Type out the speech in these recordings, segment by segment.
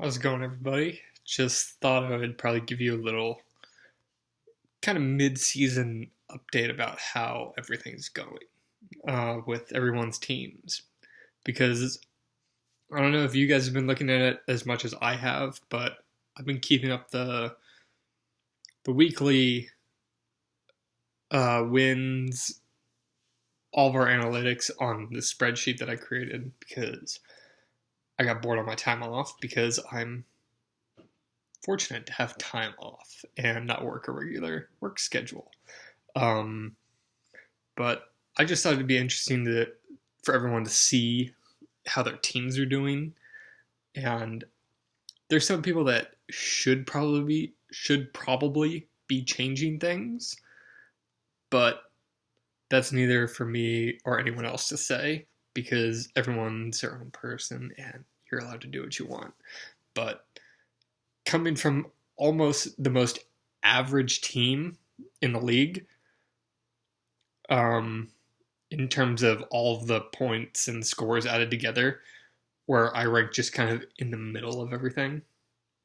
How's it going, everybody? Just thought I would probably give you a little kind of mid-season update about how everything's going with everyone's teams. Because I don't know if you guys have been looking at it as much as I have, but I've been keeping up the weekly wins, all of our analytics on the spreadsheet that I created because I got bored on my time off because I'm fortunate to have time off and not work a regular work schedule. Um, but I just thought it'd be interesting for everyone to see how their teams are doing. And there's some people that should probably be changing things, but that's neither for me or anyone else to say because everyone's their own person and you're allowed to do what you want. But coming from almost the most average team in the league, um, in terms of all of the points and scores added together, where I rank just kind of in the middle of everything.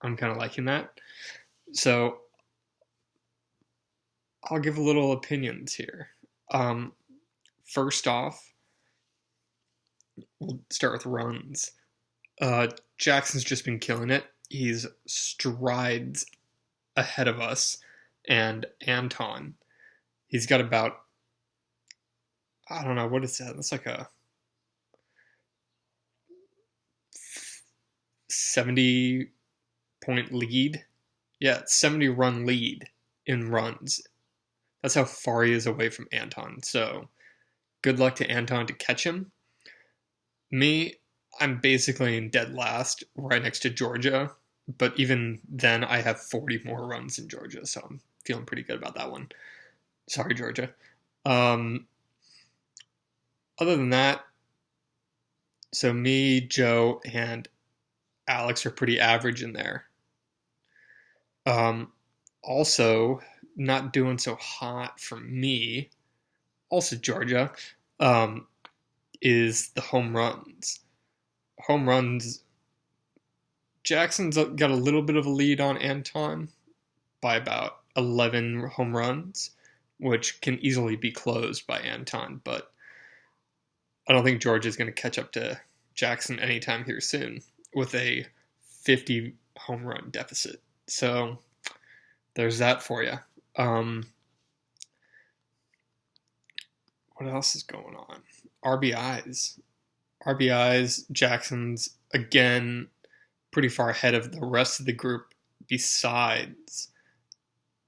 I'm kind of liking that. So I'll give a little opinions here. Um, First off, we'll start with runs. Jackson's just been killing it. He's strides ahead of us and Anton. He's got about, I don't know, what is that? That's like a 70 point lead. Yeah, 70 run lead in runs. That's how far he is away from Anton. So good luck to Anton to catch him. Me, I'm basically in dead last, right next to Georgia. But even then, I have 40 more runs in Georgia, so I'm feeling pretty good about that one. Sorry, Georgia. Um, Other than that, so me, Joe, and Alex are pretty average in there. Also, not doing so hot for me, also Georgia, um, is the home runs. Home runs, Jackson's got a little bit of a lead on Anton by about 11 home runs, which can easily be closed by Anton, but I don't think Georgia is going to catch up to Jackson anytime here soon with a 50 home run deficit. So there's that for you. What else is going on? RBIs. RBIs, Jackson's again pretty far ahead of the rest of the group besides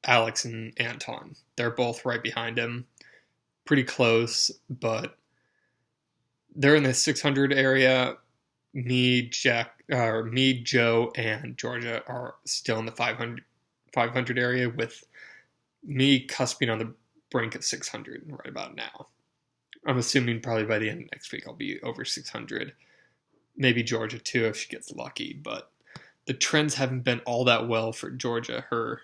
Alex and Anton. They're both right behind him. Pretty close, but they're in the 600 area. Me, Joe, and Georgia are still in the 500 area, with me cusping on the brink of 600 right about now. I'm assuming probably by the end of next week I'll be over 600. Maybe Georgia too if she gets lucky, but the trends haven't been all that well for Georgia. Her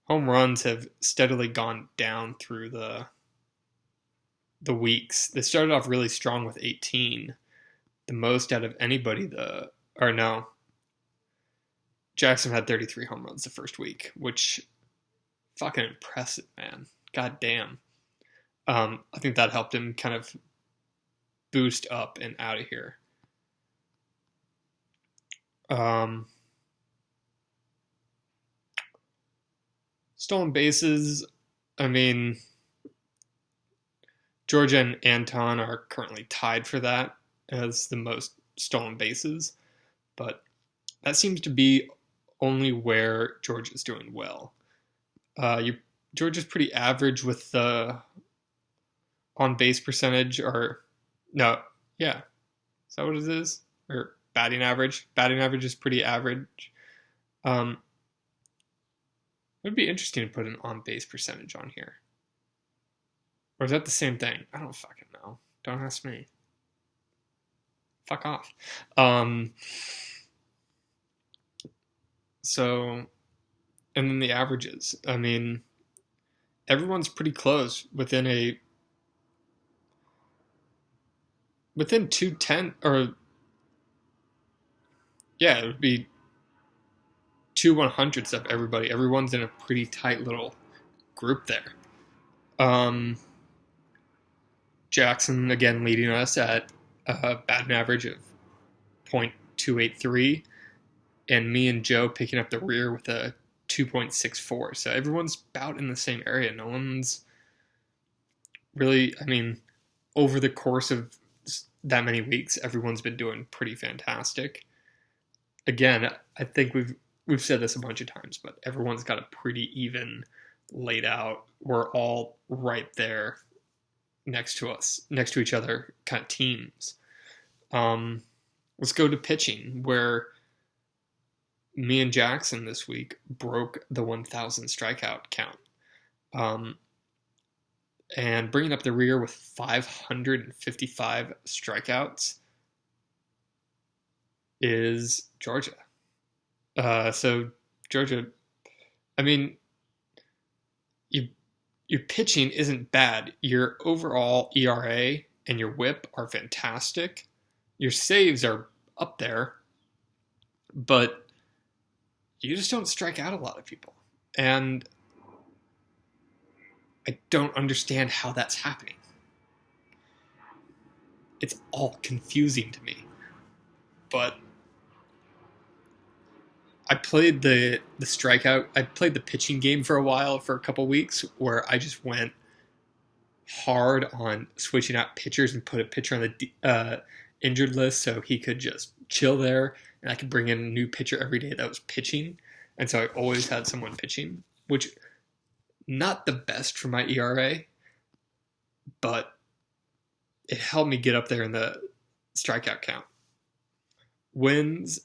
home runs have steadily gone down through the weeks. They started off really strong with 18, the most out of anybody. Jackson had 33 home runs the first week, which fucking impressive, man. God damn. I think that helped him kind of boost up and out of here. Stolen bases, I mean, Georgia and Anton are currently tied for that as the most stolen bases, but that seems to be only where Georgia's doing well. Georgia's pretty average with the on base percentage, or no, yeah, is that what it is? Or batting average? Batting average is pretty average. It would be interesting to put an on base percentage on here. Or is that the same thing? I don't fucking know. Don't ask me. Fuck off. So, and then the averages. I mean, everyone's pretty close within 210 or Yeah, it would be two 100s of everybody. Everyone's in a pretty tight little group there. Um, Jackson again leading us at a batting average of .283, and me and Joe picking up the rear with a 2.64. So everyone's about in the same area. No one's really, I mean, over the course of that many weeks, everyone's been doing pretty fantastic. Again, I think we've said this a bunch of times, but everyone's got a pretty even laid out. We're all right there next to us, next to each other, kind of teams. Let's go to pitching, where me and Jackson this week broke the 1,000 strikeout count. And bringing up the rear with 555 strikeouts is Georgia. So Georgia, I mean, your pitching isn't bad. Your overall ERA and your WHIP are fantastic. Your saves are up there, but you just don't strike out a lot of people. And I don't understand how that's happening. It's all confusing to me. But I played the strikeout. I played the pitching game for a while, for a couple weeks, where I just went hard on switching out pitchers and put a pitcher on the injured list so he could just chill there, and I could bring in a new pitcher every day that was pitching. And so I always had someone pitching, which not the best for my ERA, but it helped me get up there in the strikeout count. Wins,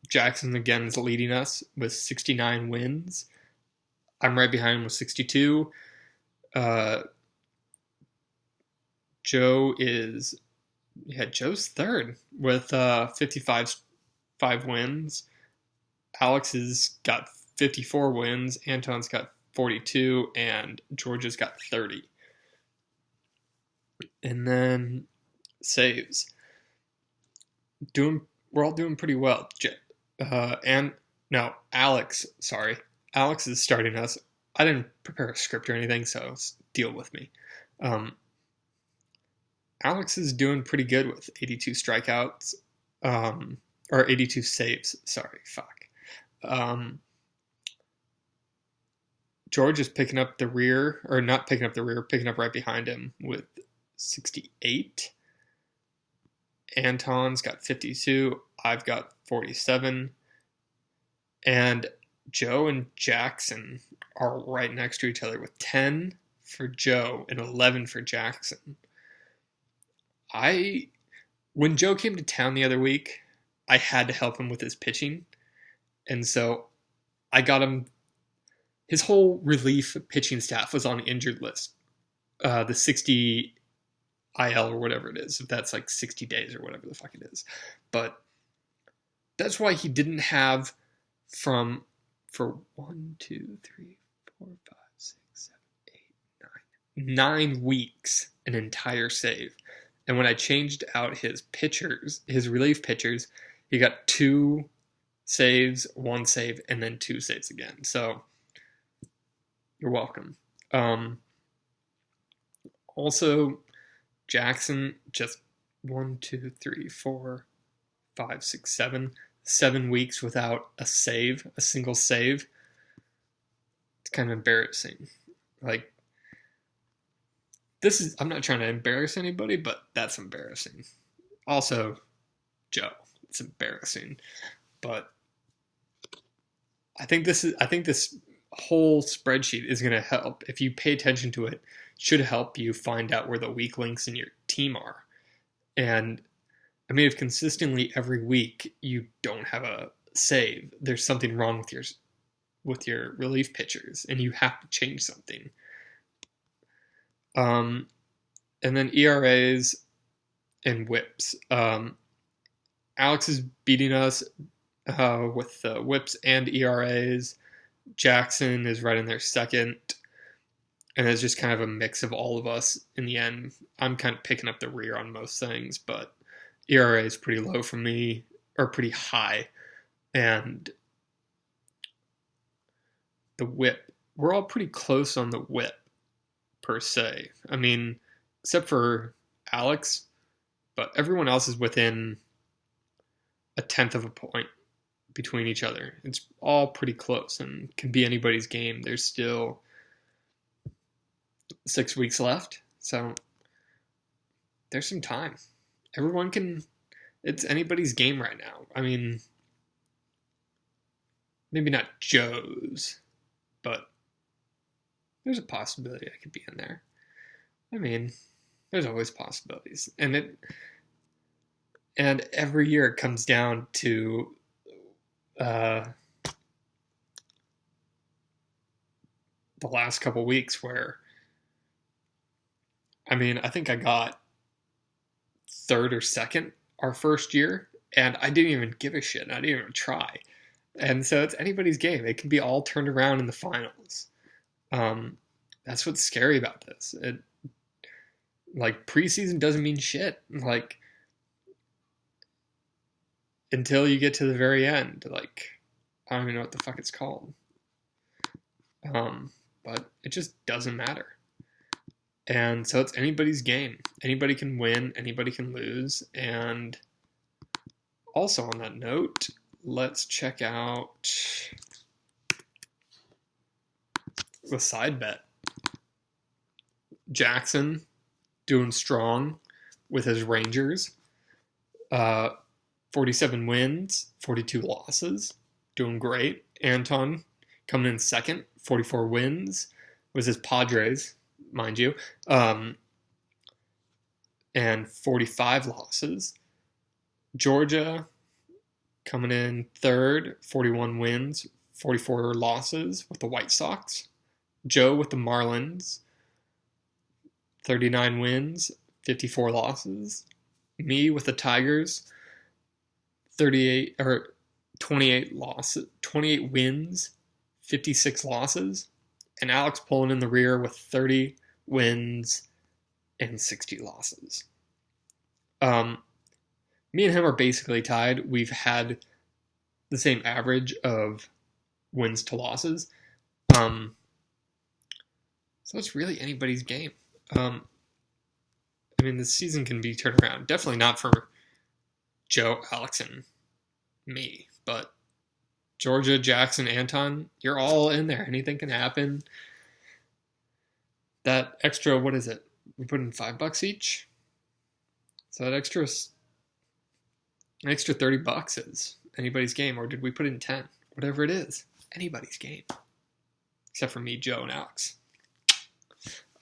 Jackson again is leading us with 69 wins. I'm right behind him with 62. Joe's third with 55 wins. Alex has got 54 wins. Anton's got 42, and Georgia's got 30. And then saves. We're all doing pretty well. Alex is starting us. I didn't prepare a script or anything, so deal with me. Alex is doing pretty good with 82 strikeouts, or 82 saves. Sorry, fuck. George is picking up the rear, or not picking up the rear, picking up right behind him with 68. Anton's got 52. I've got 47. And Joe and Jackson are right next to each other with 10 for Joe and 11 for Jackson. When Joe came to town the other week, I had to help him with his pitching. And so I got him, his whole relief pitching staff was on the injured list. The 60 IL or whatever it is, if that's like 60 days or whatever the fuck it is. But that's why he didn't have for 1, 2, 3, 4, 5, 6, 7, 8, 9 weeks an entire save. And when I changed out his relief pitchers, he got 2 saves, 1 save, and then 2 saves again. So you're welcome. Also, Jackson just 1, 2, 3, 4, 5, 6, 7 weeks without a single save. It's kind of embarrassing. Like, I'm not trying to embarrass anybody, but that's embarrassing. Also, Joe, it's embarrassing. But I think this whole spreadsheet is going to help. If you pay attention to it, should help you find out where the weak links in your team are. And I mean, if consistently every week you don't have a save, there's something wrong with your relief pitchers, and you have to change something. And then ERAs and WHIPs. Alex is beating us with WHIPs and ERAs. Jackson is right in there second. And it's just kind of a mix of all of us in the end. I'm kind of picking up the rear on most things, but ERA is pretty low for me, are pretty high, and the whip, we're all pretty close on the whip per se. I mean, except for Alex, but everyone else is within a tenth of a point between each other. It's all pretty close and can be anybody's game. There's still 6 weeks left, so there's some time. Everyone can, it's anybody's game right now. I mean, maybe not Joe's, but there's a possibility I could be in there. I mean, there's always possibilities. And every year it comes down to the last couple weeks where, I mean, I think I got third or second our first year, and I didn't even give a shit. I didn't even try. And so it's anybody's game. It can be all turned around in the finals. That's what's scary about this. Like, preseason doesn't mean shit. Like, until you get to the very end. Like, I don't even know what the fuck it's called. But it just doesn't matter. And so it's anybody's game. Anybody can win, anybody can lose. And also on that note, let's check out the side bet. Jackson doing strong with his Rangers. 47 wins, 42 losses. Doing great. Anton coming in second, 44 wins. Was his Padres, mind you. And 45 losses. Georgia coming in third, 41 wins, 44 losses with the White Sox. Joe with the Marlins, 39 wins, 54 losses. Me with the Tigers, 28 losses, 28 wins, 56 losses. And Alex pulling in the rear with 30 wins and 60 losses. Me and him are basically tied. We've had the same average of wins to losses. So it's really anybody's game. I mean, the season can be turned around. Definitely not for Joe, Alex, and me. But Georgia, Jackson, Anton, you're all in there. Anything can happen. That extra, what is it? We put in $5 each. So that extra $30 is anybody's game. Or did we put in 10? Whatever it is, anybody's game. Except for me, Joe, and Alex.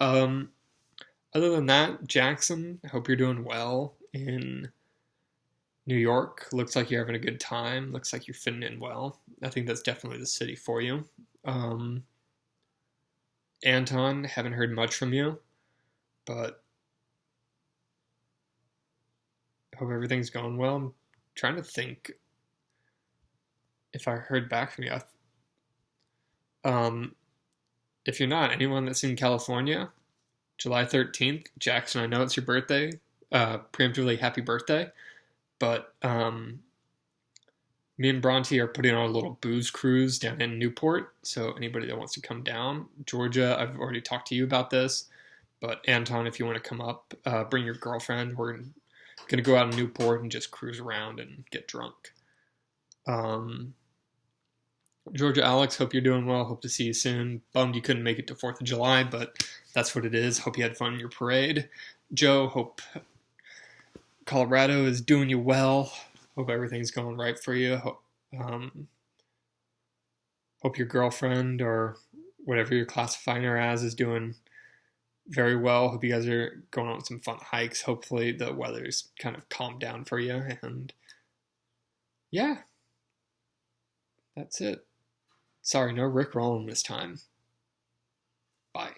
Other than that, Jackson, I hope you're doing well in New York. Looks like you're having a good time. Looks like you're fitting in well. I think that's definitely the city for you. Anton, haven't heard much from you, but I hope everything's going well. I'm trying to think if I heard back from you. If you're not, anyone that's in California, July 13th, Jackson, I know it's your birthday. Preemptively happy birthday. But me and Bronte are putting on a little booze cruise down in Newport. So anybody that wants to come down. Georgia, I've already talked to you about this. But Anton, if you want to come up, bring your girlfriend. We're going to go out in Newport and just cruise around and get drunk. Georgia, Alex, hope you're doing well. Hope to see you soon. Bummed you couldn't make it to 4th of July, but that's what it is. Hope you had fun in your parade. Joe, hope Colorado is doing you well. Hope everything's going right for you. Hope your girlfriend or whatever you're classifying her as is doing very well. Hope you guys are going on some fun hikes. Hopefully the weather's kind of calmed down for you. And yeah, that's it. Sorry, no Rick rolling this time. Bye.